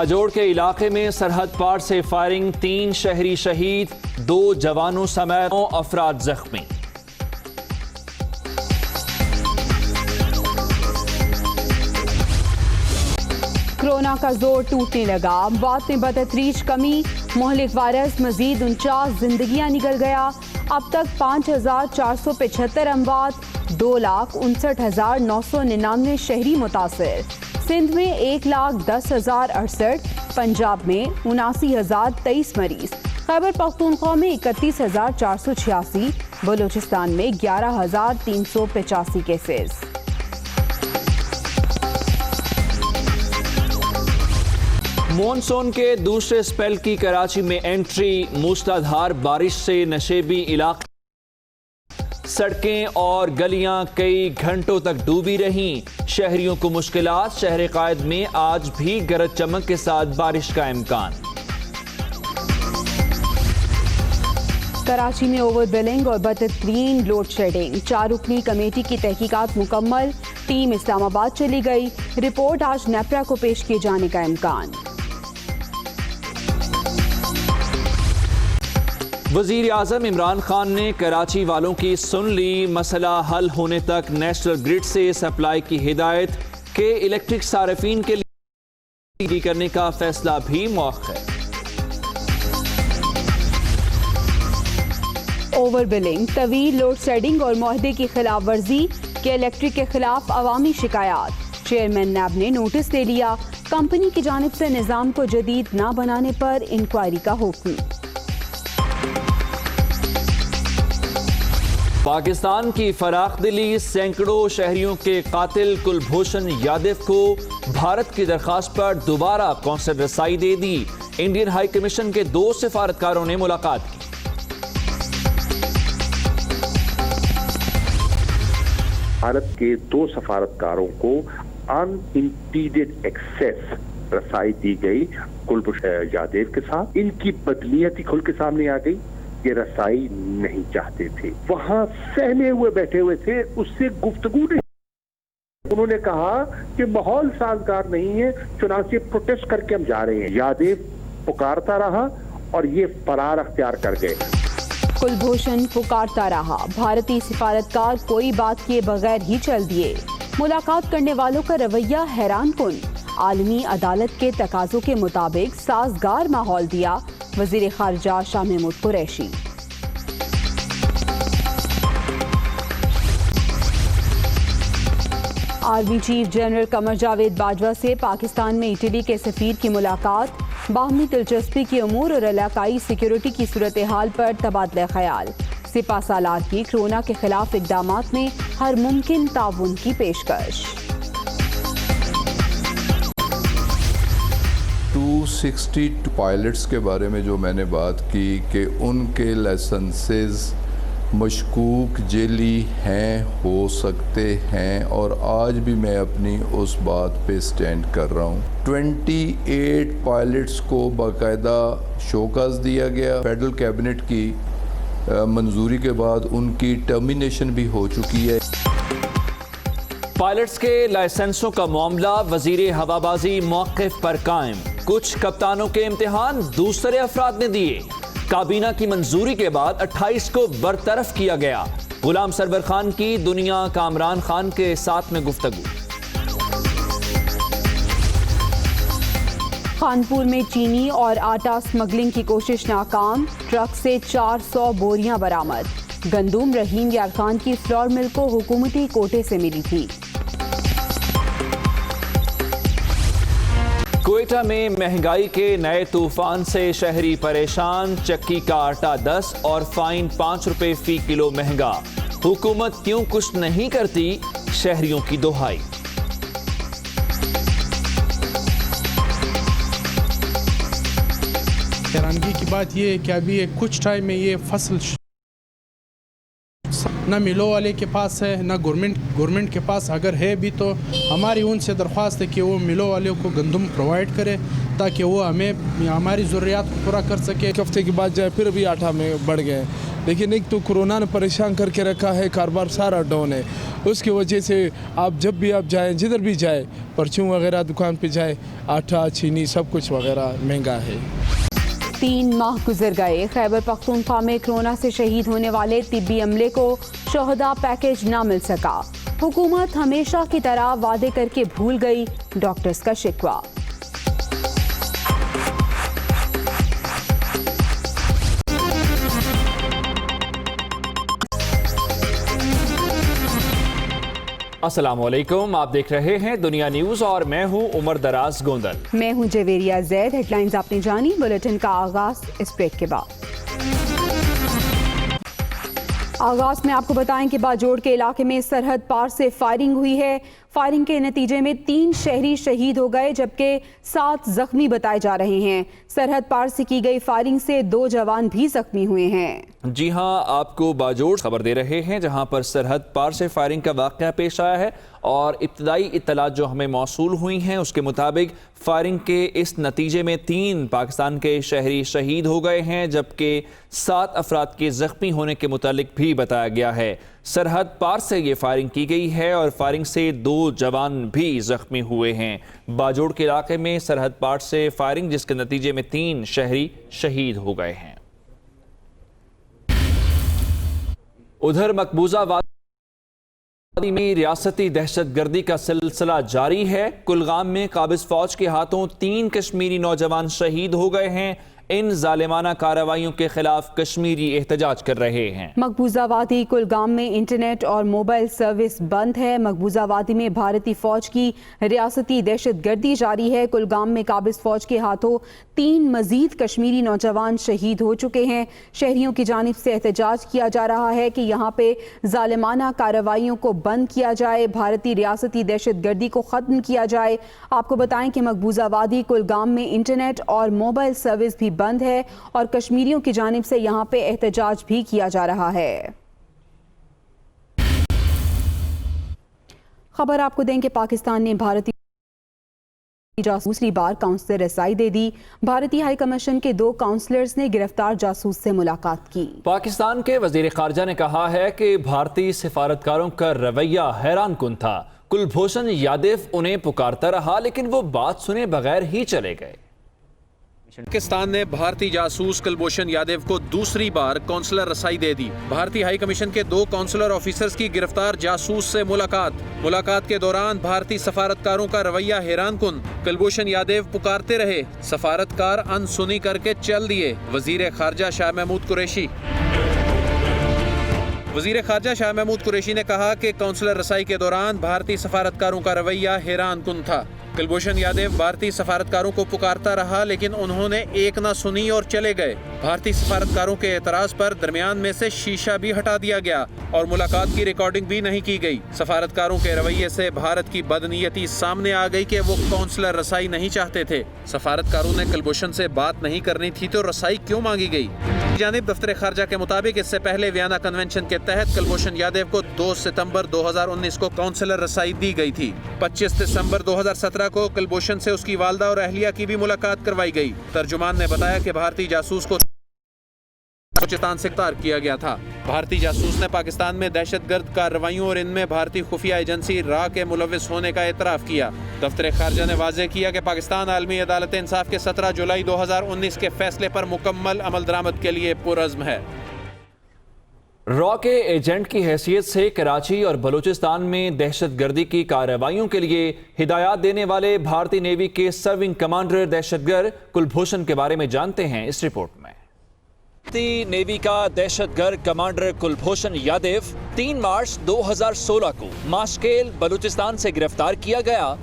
باجوڑ کے علاقے میں سرحد پار سے فائرنگ، 3 شہری شہید، 2 جوانوں سمیت 9 افراد زخمی۔ کورونا کا زور ٹوٹنے لگا، اموات میں بتدریج کمی، مہلک وائرس مزید 49 زندگیاں نگل گیا۔ اب تک 5475 اموات، 2,59,999 شہری متاثر۔ سندھ میں 1,10,068، پنجاب میں 79,023 مریض، خیبر پختونخوا میں 31,486، بلوچستان میں 11,385 کیسز۔ مونسون کے دوسرے سپیل کی کراچی میں انٹری، موسلادھار بارش سے نشیبی علاقے، سڑکیں اور گلیاں کئی گھنٹوں تک ڈوبی رہیں، شہریوں کو مشکلات۔ شہر قائد میں آج بھی گرج چمک کے ساتھ بارش کا امکان۔ کراچی میں اوور بلنگ اور بدترین لوڈ شیڈنگ، 4 رکنی کمیٹی کی تحقیقات مکمل، ٹیم اسلام آباد چلی گئی، رپورٹ آج نیپرا کو پیش کیے جانے کا امکان۔ وزیر اعظم عمران خان نے کراچی والوں کی سن لی، مسئلہ حل ہونے تک نیشنل گرڈ سے سپلائی کی ہدایت کہ الیکٹرک صارفین کے لیے کرنے کا فیصلہ بھی مؤخر۔ اوور بلنگ، طویل لوڈ شیڈنگ اور معاہدے کی خلاف ورزی کے الیکٹرک کے خلاف عوامی شکایات، چیئرمین نیب نے نوٹس لے لیا، کمپنی کی جانب سے نظام کو جدید نہ بنانے پر انکوائری کا حکم۔ پاکستان کی فراخ دلی، سینکڑوں شہریوں کے قاتل کلبھوشن یادو کو بھارت کی درخواست پر دوبارہ قونصل رسائی دے دی، انڈین ہائی کمیشن کے 2 سفارتکاروں نے ملاقات کی۔ بھارت کے 2 سفارتکاروں کو ان امپیڈڈ ایکسیس رسائی دی گئی کلبھوشن یادو کے ساتھ۔ ان کی بدنیت ہی کھل کے سامنے آ گئی، یہ رسائی نہیں چاہتے تھے، وہاں سہمے ہوئے بیٹھے ہوئے تھے، اس سے گفتگو نہیں۔ انہوں نے کہا کہ ماحول سازگار نہیں ہے، چنانچہ پروٹیسٹ کر کے ہم جا رہے ہیں۔ یادو پکارتا رہا اور یہ فرار اختیار کر گئے۔ کلبھوشن پکارتا رہا، بھارتی سفارتکار کوئی بات کیے بغیر ہی چل دیے، ملاقات کرنے والوں کا رویہ حیران کن، عالمی عدالت کے تقاضوں کے مطابق سازگار ماحول دیا، وزیر خارجہ Shah Mahmood Qureshi. Army chief general Qamar Javed Bajwa سے پاکستان میں اٹلی کے سفیر کی ملاقات، باہمی دلچسپی کے امور اور علاقائی سیکیورٹی کی صورتحال پر تبادلہ خیال، سپہ سالار کی کورونا کے خلاف اقدامات میں ہر ممکن تعاون کی پیشکش۔ 260 پائلٹس کے بارے میں جو میں نے بات کی کہ ان کے لائسنسز مشکوک جعلی ہیں، ہو سکتے ہیں، اور آج بھی میں اپنی اس بات پہ سٹینڈ کر رہا ہوں۔ 28 پائلٹس کو باقاعدہ شوکاز دیا گیا، فیڈرل کیبنٹ کی منظوری کے بعد ان کی ٹرمینیشن بھی ہو چکی ہے۔ پائلٹس کے لائسنسوں کا معاملہ، وزیر ہوابازی موقف پر قائم، کچھ کپتانوں کے امتحان دوسرے افراد نے دیے، کابینہ کی منظوری کے بعد 28 کو برطرف کیا گیا۔ غلام سرور خان کی دنیا کامران خان کے ساتھ میں گفتگو۔ خانپور میں چینی اور آٹا سمگلنگ کی کوشش ناکام، ٹرک سے 400 بوریاں برآمد، گندم رحیم یارخان کی فلور مل کو حکومتی کوٹے سے ملی تھی۔ کوئٹہ میں مہنگائی کے نئے طوفان سے شہری پریشان، چکی کا آٹا 10 اور فائن 5 روپے فی کلو مہنگا، حکومت کیوں کچھ نہیں کرتی، شہریوں کی دہائی۔ حیرانگی کی بات یہ ہے کہ ابھی کچھ ٹائم میں یہ فصل نہ ملوں والے کے پاس ہے نہ گورنمنٹ کے پاس، اگر ہے بھی تو ہماری ان سے درخواست ہے کہ وہ ملوں والوں کو گندم پرووائڈ کرے تاکہ وہ ہمیں ہماری ضروریات کو پورا کر سکے۔ ایک ہفتے کے بعد جو ہے پھر بھی آٹا میں بڑھ گئے، लेकिन एक तो कोरोना ने परेशान करके रखा है, कारोबार सारा डाउन है। उसकी वजह से आप जब भी आप जाएं, जिधर भी जाएं, परचून वगैरह दुकान पे जाएं, आटा चीनी सब कुछ वगैरह महंगा है। 3 माह गुजर गए, खैबर पख्तूनख्वा में कोरोना से शहीद होने वाले तिब्बी अमले को शोहदा पैकेज ना मिल सका। हुकूमत हमेशा की तरह वादे करके भूल गई, डॉक्टर्स का शिकवा। अस्सलामुअलैकुम, आप देख रहे हैं दुनिया न्यूज और मैं हूं उमर दराज गोंदल। मैं हूं जवेरिया जैद। हेडलाइंस आपने जानी, बुलेटिन का आगाज इस ब्रेक के बाद। आगाज में आपको बताएं कि बाजोड़ के इलाके में सरहद पार से फायरिंग हुई है। फायरिंग के नतीजे में 3 शहरी शहीद हो गए जबकि 7 जख्मी बताए जा रहे हैं। सरहद पार से की गई फायरिंग से 2 जवान भी जख्मी हुए हैं। जी हां, आपको बाजोड़ खबर दे रहे हैं जहां पर सरहद पार से फायरिंग का वाक़या पेश आया है और इब्तदाई इत्तलात जो हमें मौसूल हुई हैं उसके मुताबिक फायरिंग के इस नतीजे में 3 पाकिस्तान के शहरी शहीद हो गए हैं जबकि 7 अफराद के जख्मी होने के मुतालिक भी बताया गया है। सरहद पार से ये फायरिंग की गई है और फायरिंग से 2 जवान भी जख्मी हुए हैं। बाजोड़ के इलाके में सरहद पार से फायरिंग जिसके नतीजे में 3 शहरी शहीद हो गए हैं। उधर मकबूजा वादी में रियासती दहशतगर्दी का सिलसिला जारी है। कुलगाम में काबिज फौज के हाथों 3 कश्मीरी नौजवान शहीद हो गए हैं। इन जालिमाना कार्रवाइयों के खिलाफ कश्मीरी एहतजाज कर रहे हैं। मकबूजा वादी कुलगाम में इंटरनेट और मोबाइल सर्विस बंद है। मकबूजा वादी में भारतीय फौज की रियासती दहशतगर्दी जारी है। कुलगाम में काबिज फौज के हाथों 3 मजीद कश्मीरी नौजवान शहीद हो चुके हैं। शहरियों की जानिब से एहतजाज किया जा रहा है कि यहाँ पे जालिमाना कार्रवाइयों को बंद किया जाए, भारतीय रियासती दहशतगर्दी को ख़त्म किया जाए। आपको बताएं कि मकबूजा वादी कुलगाम में इंटरनेट और मोबाइल सर्विस भी बंद है और कश्मीरियों की जानिब से यहां पे एहतजाज भी किया जा रहा है। खबर आपको दें कि पाकिस्तान ने भारतीय दूसरी बार काउंसलर रसाई दे दी। भारतीय हाई कमीशन के 2 काउंसलर्स ने गिरफ्तार जासूस से मुलाकात की। पाकिस्तान के वजीर खारजा ने कहा है कि भारतीय सिफारतकारों का रवैया हैरान कुन था। कुलभूषण यादव उन्हें पुकारता रहा लेकिन वो बात सुने बगैर ही चले गए। पाकिस्तान ने भारतीय जासूस कुलभूषण यादव को दूसरी बार काउंसलर रसाई दे दी। भारतीय हाई कमीशन के 2 काउंसलर ऑफिसर्स की गिरफ्तार जासूस से मुलाकात के दौरान भारतीय सफारतकारों का रवैया हैरान कुन। कुलभूषण यादव पुकारते रहे, सफारतकार अनसुनी करके चल दिए। वजीर खारजा शाह महमूद कुरैशी ने कहा कि काउंसलर रसाई के दौरान भारतीय सफारतकारों का रवैया हैरान कुन था। कुलभूषण यादव भारतीय सफारतकारों को पुकारता रहा लेकिन उन्होंने एक न सुनी और चले गए। भारतीय सफारतकारों के एतराज पर दरमियान में से शीशा भी हटा दिया गया और मुलाकात की रिकॉर्डिंग भी नहीं की गई। सफारतकारों के रवैये से भारत की बदनीयती सामने आ गई कि वो काउंसलर रसाई नहीं चाहते थे। सफारतकारों ने कुलभूषण से बात नहीं करनी थी तो रसाई क्यों मांगी गई? जानिब दफ्तर खारजा के मुताबिक इससे पहले वियना कन्वेंशन के तहत कुलभूषण यादव को 2 सितंबर 2019 को काउंसलर रसाई दी गई थी। 25 दिसंबर 2017 को कुलभूषण से उसकी वालदा और अहलिया की भी मुलाकात करवाई गई। तर्जुमान ने बताया कि भारतीय जासूस को बलूचिस्तान से गिरफ्तार किया गया था। भारतीय जासूस ने पाकिस्तान में दहशतगर्द कार्रवाइयों और इनमें भारतीय खुफिया एजेंसी रा के मुलविस होने का एतराफ़ किया। दफ्तर खारजा ने वाज़ेह किया कि पाकिस्तान आलमी अदालत इंसाफ के 17 जुलाई 2019 के फैसले पर मुकम्मल अमल दरामद के लिए पुरज़्म है। रॉ के एजेंट की हैसियत से कराची और बलूचिस्तान में दहशतगर्दी की कार्रवाइयों के लिए हिदायत देने वाले भारतीय नेवी के सर्विंग कमांडर दहशतगर्द कुलभूषण के बारे में जानते हैं इस रिपोर्ट में। भारतीय नेवी का दहशतगर्द कमांडर कुलभूषण यादव 3 मार्च 2016 को माशकेल बलूचिस्तान से गिरफ्तार किया गया।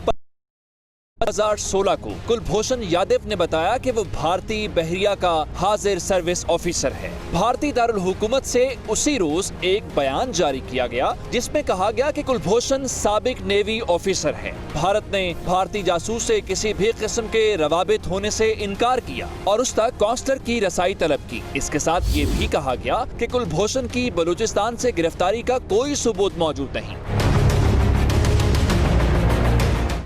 2016 को कुलभूषण यादव ने बताया कि वो भारतीय बहरिया का हाजिर सर्विस ऑफिसर है। भारतीय दारुल हुकूमत से उसी रोज एक बयान जारी किया गया जिसमें कहा गया कि कुलभूषण साबिक नेवी ऑफिसर है। भारत ने भारतीय जासूस से किसी भी किस्म के रवाबित होने से इनकार किया और उस तक काउंसलर की रसाई तलब की। इसके साथ ये भी कहा गया कि कुलभूषण की बलूचिस्तान से गिरफ्तारी का कोई सबूत मौजूद नहीं।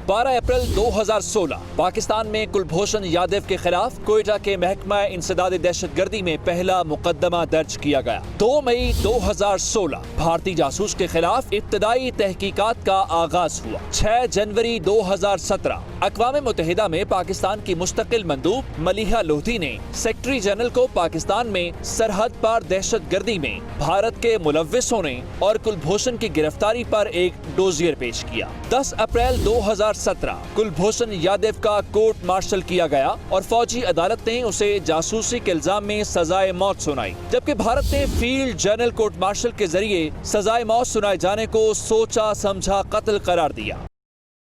12 अप्रैल 2016 पाकिस्तान में कुलभूषण यादव के खिलाफ कोयटा के महकमा इंसदाद दहशतगर्दी में पहला मुकदमा दर्ज किया गया। 2 मई 2016 भारतीय जासूस के खिलाफ इब्तदाई तहकीकात का आगाज हुआ। 6 जनवरी 2017 अक़वाम मुत्तहिदा में पाकिस्तान की मुस्तकिल मंदूब मलिहा लोधी ने सेक्रेटरी जनरल को पाकिस्तान में सरहद पार दहशतगर्दी में भारत के मुलव्विस होने और कुलभूषण की गिरफ्तारी पर एक डोजियर पेश किया। 10 अप्रैल 2017 कुलभूषण यादव का कोर्ट मार्शल किया गया और फौजी अदालत ने उसे जासूसी के इल्जाम में सजाए मौत सुनाई, जबकि भारत ने फील्ड जनरल कोर्ट मार्शल के जरिए सजाए मौत सुनाए जाने को सोचा समझा कत्ल करार दिया।